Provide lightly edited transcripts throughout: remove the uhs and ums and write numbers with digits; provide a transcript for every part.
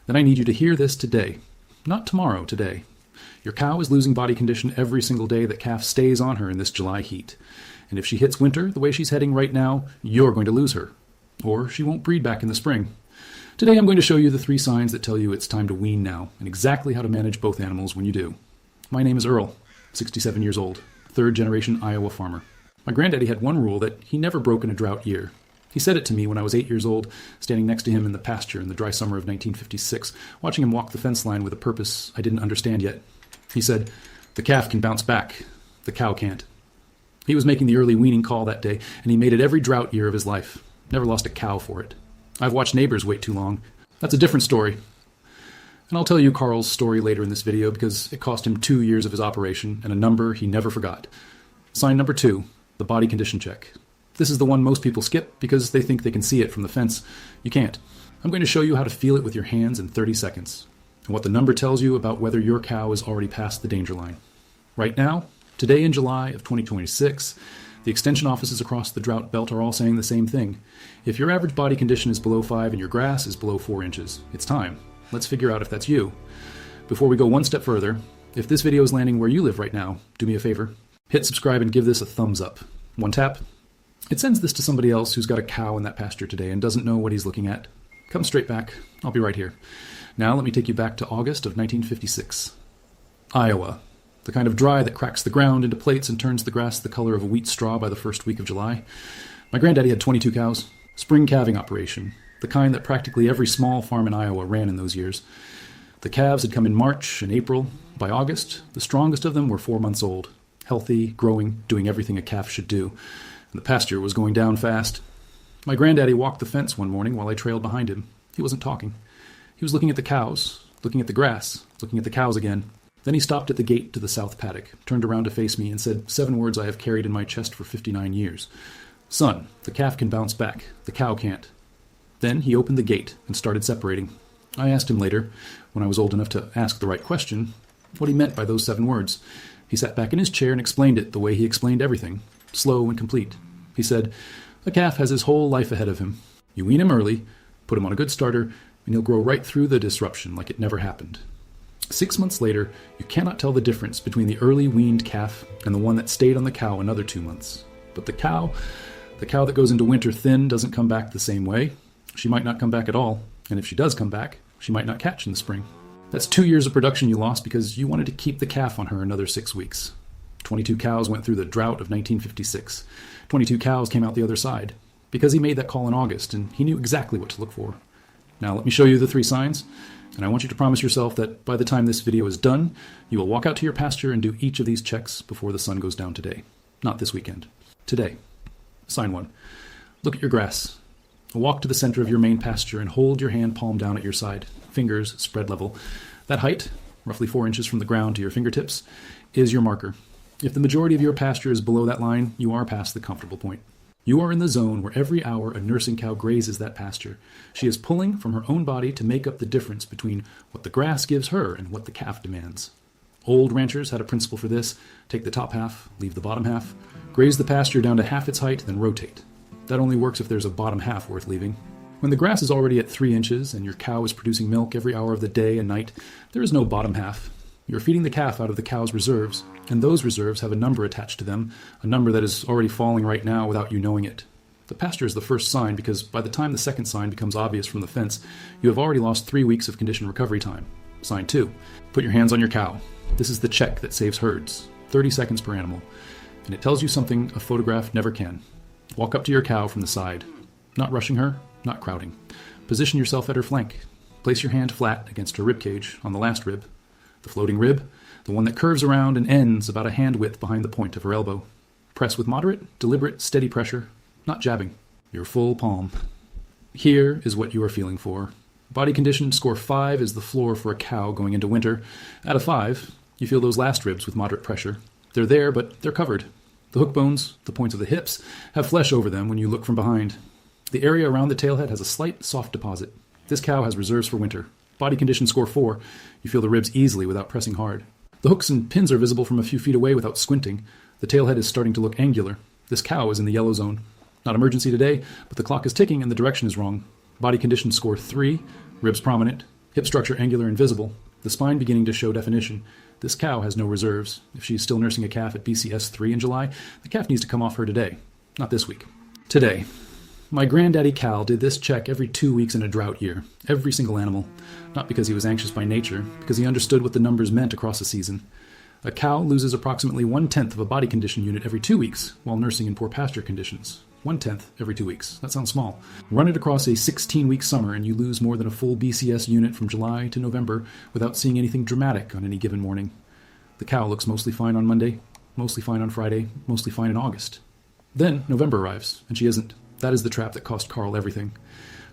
then I need you to hear this today. Not tomorrow, today. Your cow is losing body condition every single day that calf stays on her in this July heat. And if she hits winter the way she's heading right now, you're going to lose her. Or she won't breed back in the spring. Today I'm going to show you the 3 signs that tell you it's time to wean now, and exactly how to manage both animals when you do. My name is Earl, 67 years old, 3rd generation Iowa farmer. My granddaddy had one rule that he never broke in a drought year. He said it to me when I was 8 years old, standing next to him in the pasture in the dry summer of 1956, watching him walk the fence line with a purpose I didn't understand yet. He said, "The calf can bounce back, the cow can't." He was making the early weaning call that day, and he made it every drought year of his life. Never lost a cow for it. I've watched neighbors wait too long. That's a different story. And I'll tell you Carl's story later in this video because it cost him 2 years of his operation and a number he never forgot. Sign number 2, the body condition check. This is the one most people skip because they think they can see it from the fence. You can't. I'm going to show you how to feel it with your hands in 30 seconds, and what the number tells you about whether your cow is already past the danger line. Right now, today in July of 2026, the extension offices across the drought belt are all saying the same thing. If your average body condition is below 5 and your grass is below 4 inches, it's time. Let's figure out if that's you. Before we go one step further, if this video is landing where you live right now, do me a favor. Hit subscribe and give this a thumbs up. One tap. It sends this to somebody else who's got a cow in that pasture today and doesn't know what he's looking at. Come straight back. I'll be right here. Now let me take you back to August of 1956. Iowa. The kind of dry that cracks the ground into plates and turns the grass the color of a wheat straw by the first week of July. My granddaddy had 22 cows. Spring calving operation. The kind that practically every small farm in Iowa ran in those years. The calves had come in March and April. By August, the strongest of them were 4 months old. Healthy, growing, doing everything a calf should do. And the pasture was going down fast. My granddaddy walked the fence one morning while I trailed behind him. He wasn't talking. He was looking at the cows, looking at the grass, looking at the cows again. Then he stopped at the gate to the south paddock, turned around to face me, and said 7 words I have carried in my chest for 59 years. "Son, the calf can bounce back. The cow can't." Then he opened the gate and started separating. I asked him later, when I was old enough to ask the right question, what he meant by those 7 words. He sat back in his chair and explained it the way he explained everything, slow and complete. He said, "A calf has his whole life ahead of him. You wean him early, put him on a good starter, and he'll grow right through the disruption like it never happened. 6 months later, you cannot tell the difference between the early weaned calf and the one that stayed on the cow another 2 months. But the cow that goes into winter thin doesn't come back the same way. She might not come back at all, and if she does come back, she might not catch in the spring. That's 2 years of production you lost because you wanted to keep the calf on her another 6 weeks. 22 cows went through the drought of 1956. 22 cows came out the other side because he made that call in August, and he knew exactly what to look for. Now let me show you the 3 signs, and I want you to promise yourself that by the time this video is done, you will walk out to your pasture and do each of these checks before the sun goes down today. Not this weekend. Today. Sign 1. Look at your grass. Walk to the center of your main pasture and hold your hand palm down at your side, fingers spread level. That height, roughly 4 inches from the ground to your fingertips, is your marker. If the majority of your pasture is below that line, you are past the comfortable point. You are in the zone where every hour a nursing cow grazes that pasture, she is pulling from her own body to make up the difference between what the grass gives her and what the calf demands. Old ranchers had a principle for this: take the top half, leave the bottom half, graze the pasture down to half its height, then rotate. That only works if there's a bottom half worth leaving. When the grass is already at 3 inches and your cow is producing milk every hour of the day and night, there is no bottom half. You're feeding the calf out of the cow's reserves, and those reserves have a number attached to them, a number that is already falling right now without you knowing it. The pasture is the first sign because by the time the second sign becomes obvious from the fence, you have already lost 3 weeks of condition recovery time. Sign 2. Put your hands on your cow. This is the check that saves herds. 30 seconds per animal. And it tells you something a photograph never can. Walk up to your cow from the side. Not rushing her, not crowding. Position yourself at her flank. Place your hand flat against her rib cage on the last rib. The floating rib, the one that curves around and ends about a hand width behind the point of her elbow. Press with moderate, deliberate, steady pressure, not jabbing. Your full palm. Here is what you are feeling for. Body condition score 5 is the floor for a cow going into winter. Out of 5, you feel those last ribs with moderate pressure. They're there, but they're covered. The hook bones, the points of the hips, have flesh over them when you look from behind. The area around the tailhead has a slight soft deposit. This cow has reserves for winter. Body condition score 4. You feel the ribs easily without pressing hard. The hooks and pins are visible from a few feet away without squinting. The tailhead is starting to look angular. This cow is in the yellow zone. Not emergency today, but the clock is ticking and the direction is wrong. Body condition score 3. Ribs prominent. Hip structure angular and visible, the spine beginning to show definition. This cow has no reserves. If she's still nursing a calf at BCS 3 in July, the calf needs to come off her today, not this week. Today. My granddaddy Cal did this check every 2 weeks in a drought year, every single animal. Not because he was anxious by nature, because he understood what the numbers meant across a season. A cow loses approximately 1/10 of a body condition unit every 2 weeks while nursing in poor pasture conditions. 1/10 every 2 weeks. That sounds small. Run it across a 16-week summer and you lose more than a full BCS unit from July to November without seeing anything dramatic on any given morning. The cow looks mostly fine on Monday, mostly fine on Friday, mostly fine in August. Then November arrives, and she isn't. That is the trap that cost Carl everything.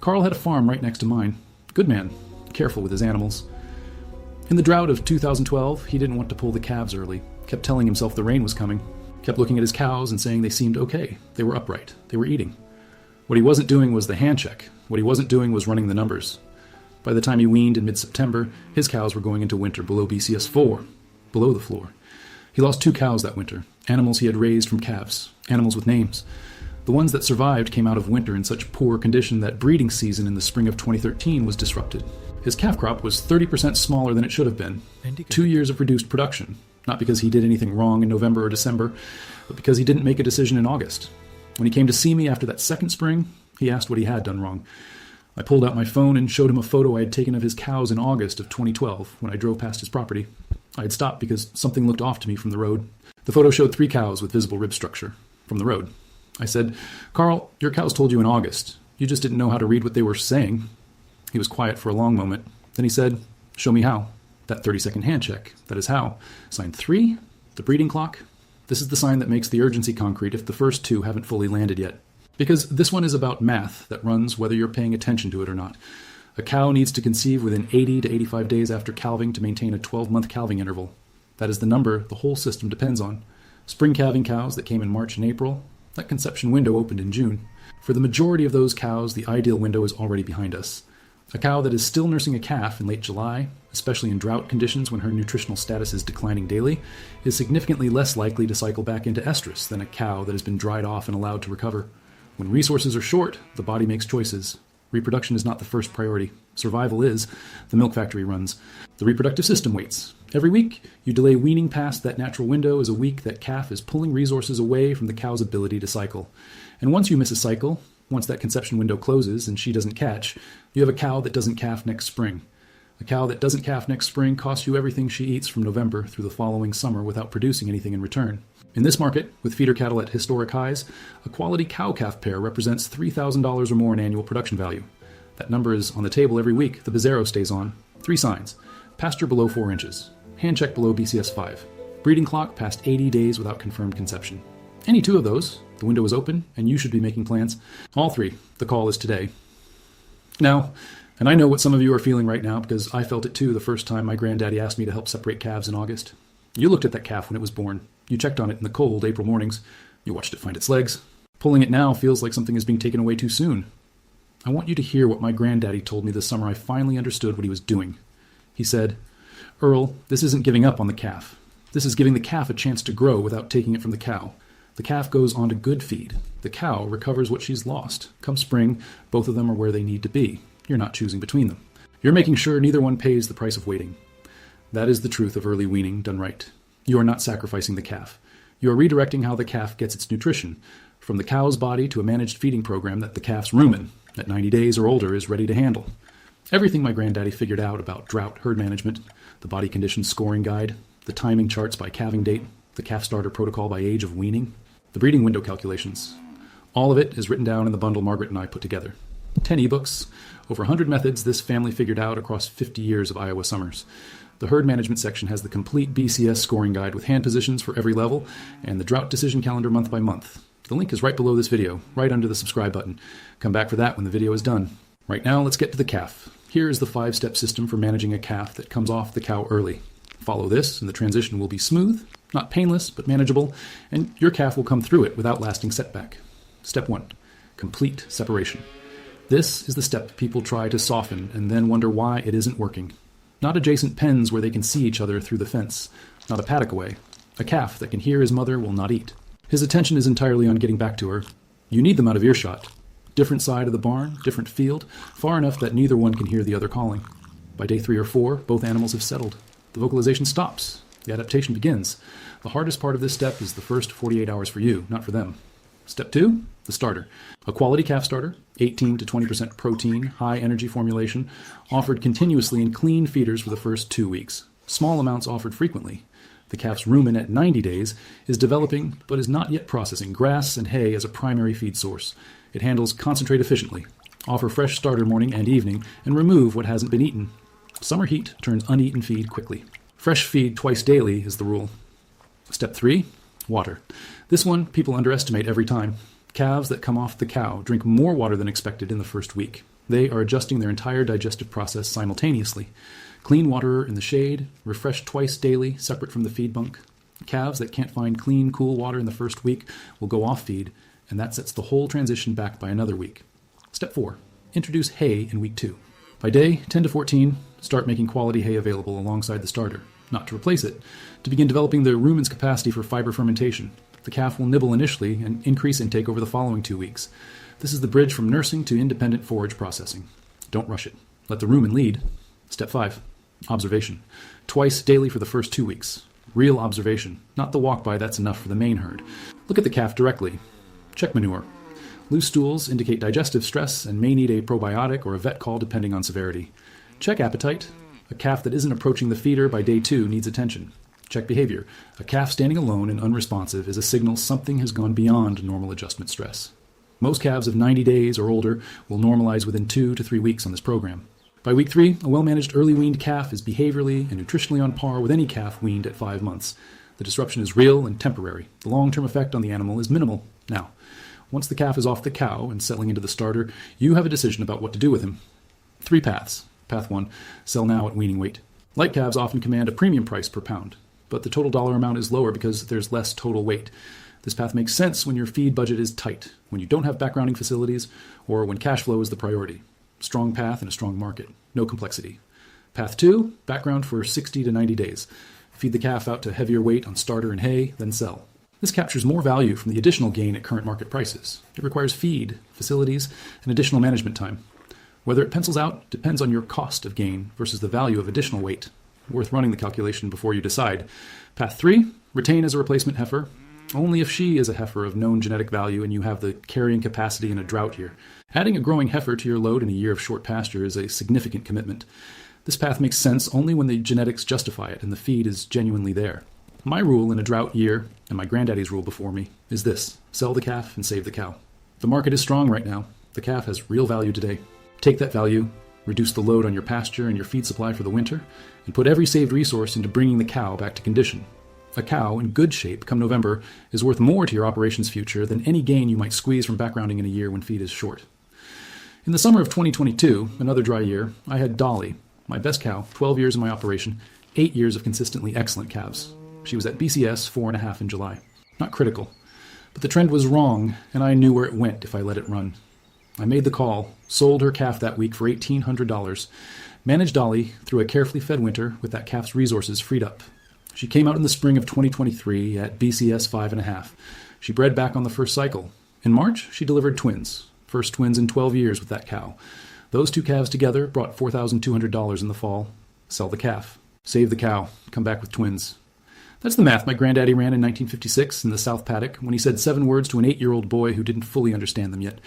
Carl had a farm right next to mine. Good man. Careful with his animals. In the drought of 2012, he didn't want to pull the calves early. Kept telling himself the rain was coming. Kept looking at his cows and saying they seemed okay. They were upright. They were eating. What he wasn't doing was the hand check. What he wasn't doing was running the numbers. By the time he weaned in mid-September, his cows were going into winter below BCS 4, below the floor. He lost 2 cows that winter, animals he had raised from calves, animals with names. The ones that survived came out of winter in such poor condition that breeding season in the spring of 2013 was disrupted. His calf crop was 30% smaller than it should have been. 2 years of reduced production, not because he did anything wrong in November or December, but because he didn't make a decision in August. When he came to see me after that second spring, he asked what he had done wrong. I pulled out my phone and showed him a photo I had taken of his cows in August of 2012 when I drove past his property. I had stopped because something looked off to me from the road. The photo showed 3 cows with visible rib structure from the road. I said, "Carl, your cows told you in August. You just didn't know how to read what they were saying." He was quiet for a long moment. Then he said, "Show me how." That 30-second hand check. That is how. Sign 3, the breeding clock. This is the sign that makes the urgency concrete if the first 2 haven't fully landed yet. Because this one is about math that runs whether you're paying attention to it or not. A cow needs to conceive within 80 to 85 days after calving to maintain a 12-month calving interval. That is the number the whole system depends on. Spring calving cows that came in March and April, that conception window opened in June. For the majority of those cows, the ideal window is already behind us. A cow that is still nursing a calf in late July, especially in drought conditions when her nutritional status is declining daily, is significantly less likely to cycle back into estrus than a cow that has been dried off and allowed to recover. When resources are short, the body makes choices. Reproduction is not the first priority. Survival is. The milk factory runs. The reproductive system waits. Every week, you delay weaning past that natural window is a week that calf is pulling resources away from the cow's ability to cycle. And once you miss a cycle, once that conception window closes and she doesn't catch, you have a cow that doesn't calf next spring. A cow that doesn't calf next spring costs you everything she eats from November through the following summer without producing anything in return. In this market, with feeder cattle at historic highs, a quality cow-calf pair represents $3,000 or more in annual production value. That number is on the table every week. The Bizarro stays on. 3 signs. Pasture below 4 inches. Hand check below BCS 5. Breeding clock past 80 days without confirmed conception. Any 2 of those, the window is open, and you should be making plans. All 3, the call is today. Now, and I know what some of you are feeling right now because I felt it too the first time my granddaddy asked me to help separate calves in August. You looked at that calf when it was born. You checked on it in the cold April mornings. You watched it find its legs. Pulling it now feels like something is being taken away too soon. I want you to hear what my granddaddy told me this summer. I finally understood what he was doing. He said, "Earl, this isn't giving up on the calf. This is giving the calf a chance to grow without taking it from the cow. The calf goes on to good feed. The cow recovers what she's lost. Come spring, both of them are where they need to be. You're not choosing between them. You're making sure neither one pays the price of waiting. That is the truth of early weaning done right. You are not sacrificing the calf. You are redirecting how the calf gets its nutrition, from the cow's body to a managed feeding program that the calf's rumen, at 90 days or older, is ready to handle. Everything my granddaddy figured out about drought herd management, the body conditions scoring guide, the timing charts by calving date, the calf starter protocol by age of weaning, the breeding window calculations. All of it is written down in the bundle Margaret and I put together. 10 ebooks, over 100 methods this family figured out across 50 years of Iowa summers. The herd management section has the complete BCS scoring guide with hand positions for every level and the drought decision calendar month by month. The link is right below this video, right under the subscribe button. Come back for that when the video is done. Right now, let's get to the calf. Here is the 5-step system for managing a calf that comes off the cow early. Follow this, and the transition will be smooth, not painless, but manageable, and your calf will come through it without lasting setback. Step 1, complete separation. This is the step people try to soften and then wonder why it isn't working. Not adjacent pens where they can see each other through the fence, not a paddock away. A calf that can hear his mother will not eat. His attention is entirely on getting back to her. You need them out of earshot. Different side of the barn, different field, far enough that neither one can hear the other calling. By day 3 or 4, both animals have settled. The vocalization stops. The adaptation begins. The hardest part of this step is the first 48 hours for you, not for them. Step 2, the starter. A quality calf starter, 18 to 20% protein, high energy formulation, offered continuously in clean feeders for the first 2 weeks. Small amounts offered frequently. The calf's rumen at 90 days is developing but is not yet processing grass and hay as a primary feed source. It handles concentrate efficiently. Offer fresh starter morning and evening and remove what hasn't been eaten. Summer heat turns uneaten feed quickly. Fresh feed twice daily is the rule. Step 3, water. This one people underestimate every time. Calves that come off the cow drink more water than expected in the first week. They are adjusting their entire digestive process simultaneously. Clean water in the shade, refreshed twice daily, separate from the feed bunk. Calves that can't find clean, cool water in the first week will go off feed, and that sets the whole transition back by another week. Step 4, introduce hay in week 2. By day 10 to 14, start making quality hay available alongside the starter, not to replace it, to begin developing the rumen's capacity for fiber fermentation. The calf will nibble initially and increase intake over the following 2 weeks. This is the bridge from nursing to independent forage processing. Don't rush it. Let the rumen lead. Step 5, observation. Twice daily for the first 2 weeks. Real observation, not the walk-by that's enough for the main herd. Look at the calf directly. Check manure. Loose stools indicate digestive stress and may need a probiotic or a vet call depending on severity. Check appetite. A calf that isn't approaching the feeder by day 2 needs attention. Check behavior. A calf standing alone and unresponsive is a signal something has gone beyond normal adjustment stress. Most calves of 90 days or older will normalize within 2 to 3 weeks on this program. By week 3, a well-managed early-weaned calf is behaviorally and nutritionally on par with any calf weaned at 5 months. The disruption is real and temporary. The long-term effect on the animal is minimal. Now, once the calf is off the cow and settling into the starter, you have a decision about what to do with him. 3 paths. Path 1, sell now at weaning weight. Light calves often command a premium price per pound, but the total dollar amount is lower because there's less total weight. This path makes sense when your feed budget is tight, when you don't have backgrounding facilities, or when cash flow is the priority. Strong path and a strong market. No complexity. Path 2, background for 60 to 90 days. Feed the calf out to heavier weight on starter and hay, then sell. This captures more value from the additional gain at current market prices. It requires feed, facilities, and additional management time. Whether it pencils out depends on your cost of gain versus the value of additional weight. Worth running the calculation before you decide. Path 3, retain as a replacement heifer, only if she is a heifer of known genetic value and you have the carrying capacity in a drought year. Adding a growing heifer to your load in a year of short pasture is a significant commitment. This path makes sense only when the genetics justify it and the feed is genuinely there. My rule in a drought year, and my granddaddy's rule before me, is this: sell the calf and save the cow. The market is strong right now. The calf has real value today. Take that value, reduce the load on your pasture and your feed supply for the winter, and put every saved resource into bringing the cow back to condition. A cow in good shape come November is worth more to your operations future than any gain you might squeeze from backgrounding in a year when feed is short. In the summer of 2022, another dry year, I had Dolly, my best cow, 12 years in my operation, 8 years of consistently excellent calves. She was at BCS 4.5 in July. Not critical, but the trend was wrong, and I knew where it went if I let it run. I made the call, sold her calf that week for $1,800, managed Dolly through a carefully fed winter with that calf's resources freed up. She came out in the spring of 2023 at BCS 5.5. She bred back on the first cycle. In March, she delivered twins. First twins in 12 years with that cow. Those 2 calves together brought $4,200 in the fall. Sell the calf. Save the cow. Come back with twins. That's the math my granddaddy ran in 1956 in the South Paddock when he said 7 words to an 8-year-old boy who didn't fully understand them yet.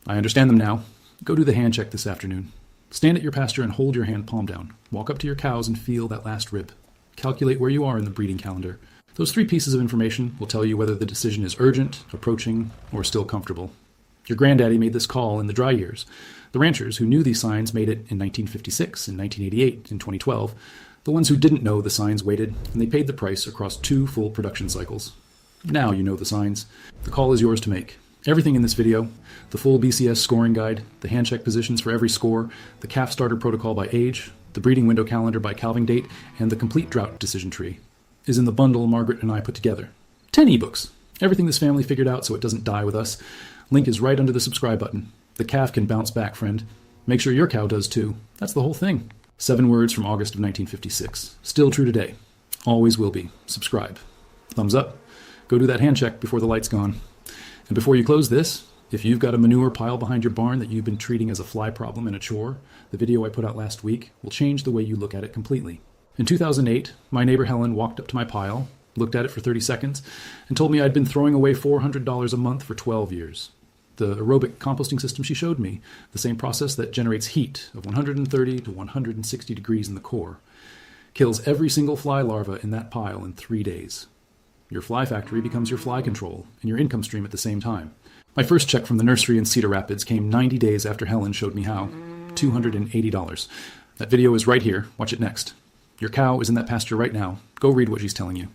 I understand them now. Go do the hand check this afternoon. Stand at your pasture and hold your hand palm down. Walk up to your cows and feel that last rib. Calculate where you are in the breeding calendar. Those 3 pieces of information will tell you whether the decision is urgent, approaching, or still comfortable. Your granddaddy made this call in the dry years. The ranchers who knew these signs made it in 1956, in 1988, in 2012. The ones who didn't know the signs waited, and they paid the price across 2 full production cycles. Now you know the signs. The call is yours to make. Everything in this video, the full BCS scoring guide, the hand check positions for every score, the calf starter protocol by age, the breeding window calendar by calving date, and the complete drought decision tree, is in the bundle Margaret and I put together. 10 ebooks. Everything this family figured out so it doesn't die with us. Link is right under the subscribe button. The calf can bounce back, friend. Make sure your cow does too. That's the whole thing. 7 words from August of 1956. Still true today. Always will be. Subscribe. Thumbs up. Go do that hand check before the light's gone. And before you close this, If you've got a manure pile behind your barn that you've been treating as a fly problem and a chore, the video I put out last week will change the way you look at it completely. In 2008, my neighbor Helen walked up to my pile, looked at it for 30 seconds, and told me I'd been throwing away $400 a month for 12 years. The aerobic composting system she showed me, the same process that generates heat of 130 to 160 degrees in the core, kills every single fly larva in that pile in 3 days. Your fly factory becomes your fly control and your income stream at the same time. My first check from the nursery in Cedar Rapids came 90 days after Helen showed me how. $280. That video is right here. Watch it next. Your cow is in that pasture right now. Go read what she's telling you.